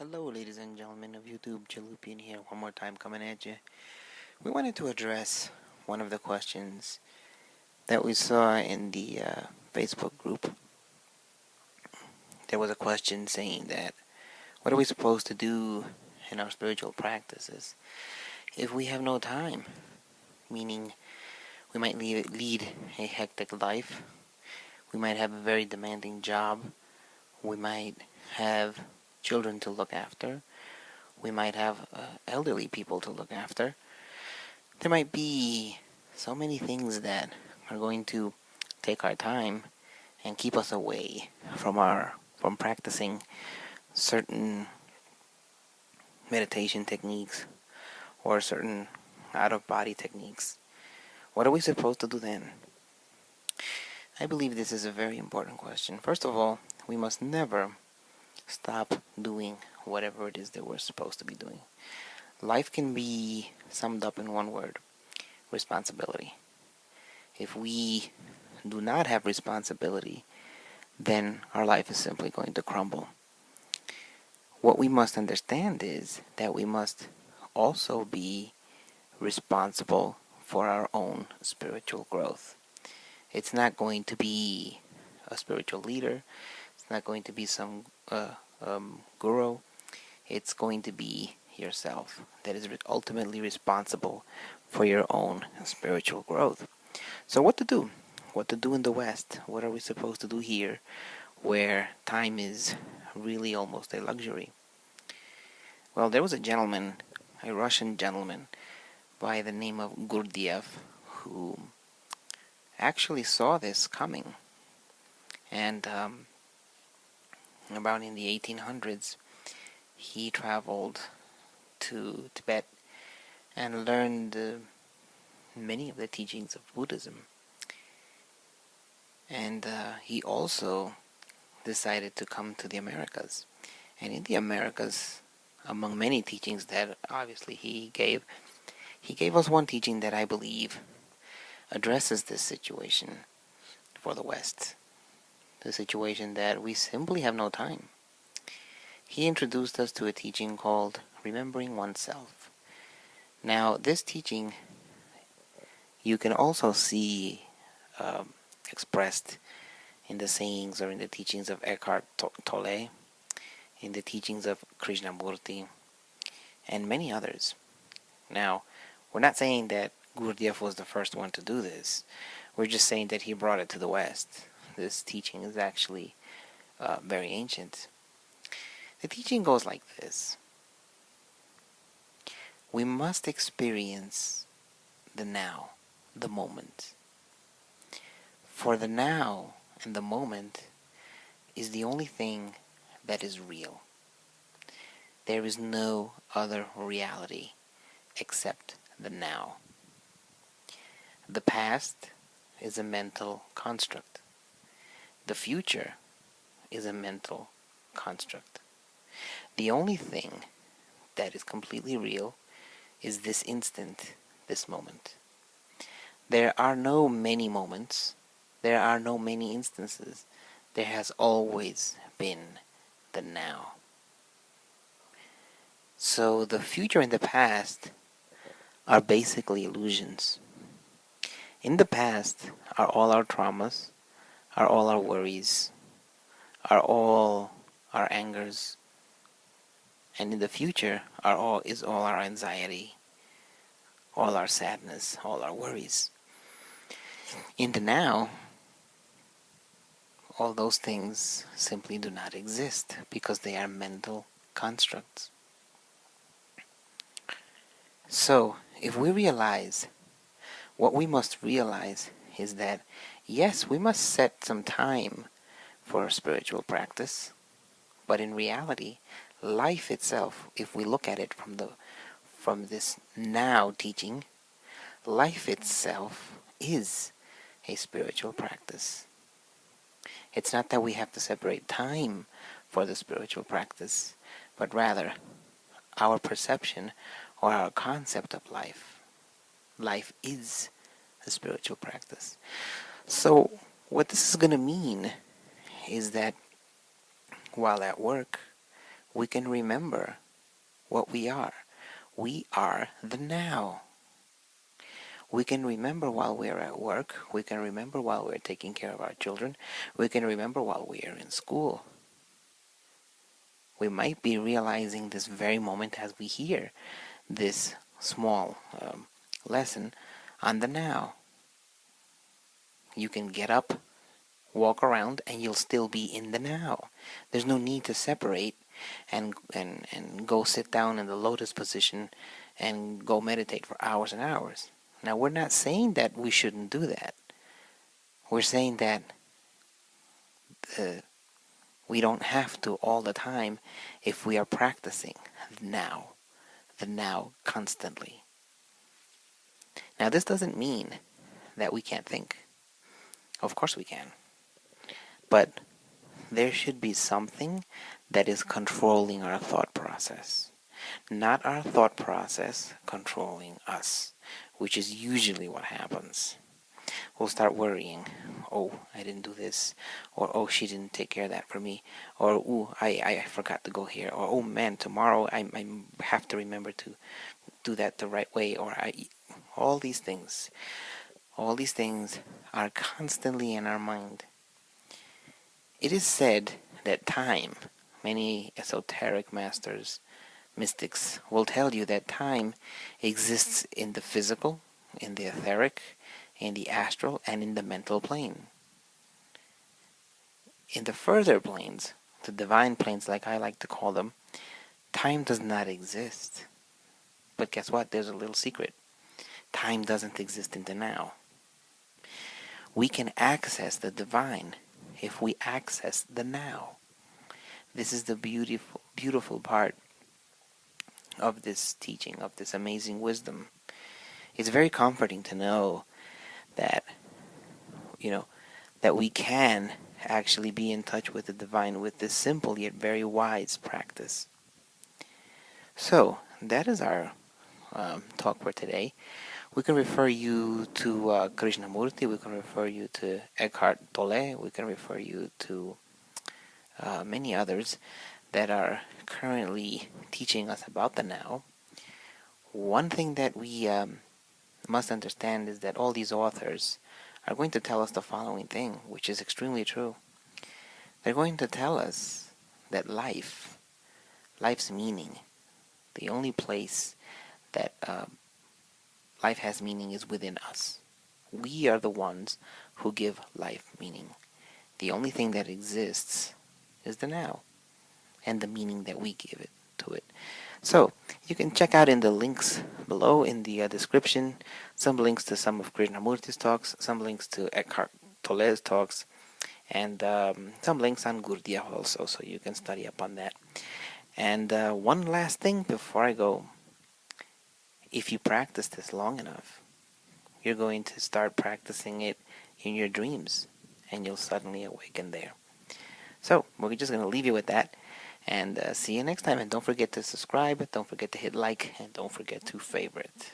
Hello, ladies and gentlemen of YouTube. Chalupian here, one more time coming at you. We wanted to address one of the questions that we saw in the Facebook group. There was a question saying that, what are we supposed to do in our spiritual practices if we have no time? Meaning, we might lead a hectic life, we might have a very demanding job, we might have children to look after, we might have elderly people to look after. There might be so many things that are going to take our time and keep us away from practicing certain meditation techniques or certain out of body techniques. What are we supposed to do then? I believe this is a very important question. First of all, we must never stop doing whatever it is that we're supposed to be doing. Life can be summed up in one word: responsibility. If we do not have responsibility, then our life is simply going to crumble. What we must understand is that we must also be responsible for our own spiritual growth. It's not going to be a spiritual leader. It's not going to be some guru. It's going to be yourself that is ultimately responsible for your own spiritual growth. So what to do? What to do in the West? What are we supposed to do here where time is really almost a luxury? Well, there was a gentleman, a Russian gentleman by the name of Gurdjieff, who actually saw this coming. And about in the 1800s, he traveled to Tibet and learned many of the teachings of Buddhism. And he also decided to come to the Americas. And in the Americas, among many teachings that obviously he gave us one teaching that I believe addresses this situation for the West. The situation that we simply have no time. He introduced us to a teaching called Remembering Oneself. Now, this teaching you can also see expressed in the sayings or in the teachings of Eckhart Tolle, in the teachings of Krishnamurti, and many others. Now, we're not saying that Gurdjieff was the first one to do this. We're just saying that he brought it to the West. This teaching is actually very ancient. The teaching goes like this. We must experience the now, the moment. For the now and the moment is the only thing that is real. There is no other reality except the now. The past is a mental construct. The future is a mental construct. The only thing that is completely real is this instant, this moment. There are no many moments. There are no many instances. There has always been the now. So the future and the past are basically illusions. In the past are all our traumas, are all our worries, are all our angers, and in the future is all our anxiety, all our sadness, all our worries. In the now, all those things simply do not exist because they are mental constructs. So, if we realize, what we must realize is that, yes, we must set some time for spiritual practice, but in reality, life itself, if we look at it from this now teaching, life itself is a spiritual practice. It's not that we have to separate time for the spiritual practice, but rather our perception or our concept of life. Life is a spiritual practice. So what this is going to mean is that while at work, we can remember what we are. We are the now. We can remember while we're at work. We can remember while we're taking care of our children. We can remember while we are in school. We might be realizing this very moment as we hear this small lesson on the now. You can get up, walk around, and you'll still be in the now. There's no need to separate and go sit down in the lotus position and go meditate for hours and hours. Now, we're not saying that we shouldn't do that. We're saying that we don't have to all the time if we are practicing the now constantly. Now, this doesn't mean that we can't think. Of course we can. But there should be something that is controlling our thought process. Not our thought process controlling us, which is usually what happens. We'll start worrying. Oh, I didn't do this. Or, oh, she didn't take care of that for me. Or, ooh, I forgot to go here. Or, oh man, tomorrow I have to remember to do that the right way. Or, all these things are constantly in our mind. It is said that time, many esoteric masters, mystics, will tell you that time exists in the physical, in the etheric, in the astral, and in the mental plane. In the further planes, the divine planes like I like to call them, time does not exist. But guess what? There's a little secret. Time doesn't exist in the now. We can access the divine if we access the now. This is the beautiful part of this teaching, of this amazing wisdom. It's very comforting to know that, that we can actually be in touch with the divine with this simple yet very wise practice. So, that is our talk for today. We can refer you to Krishnamurti, we can refer you to Eckhart Tolle, we can refer you to many others that are currently teaching us about the now. One thing that we must understand is that all these authors are going to tell us the following thing, which is extremely true. They're going to tell us that life's meaning, the only place that life has meaning is within us. We are the ones who give life meaning. The only thing that exists is the now and the meaning that we give to it. So, you can check out in the links below in the description some links to some of Krishnamurti's talks, some links to Eckhart Tolle's talks, and some links on Gurdjieff also, so you can study up on that. And one last thing before I go. If you practice this long enough, you're going to start practicing it in your dreams, and you'll suddenly awaken there. So, we're just going to leave you with that, and see you next time. And don't forget to subscribe, don't forget to hit like, and don't forget to favorite.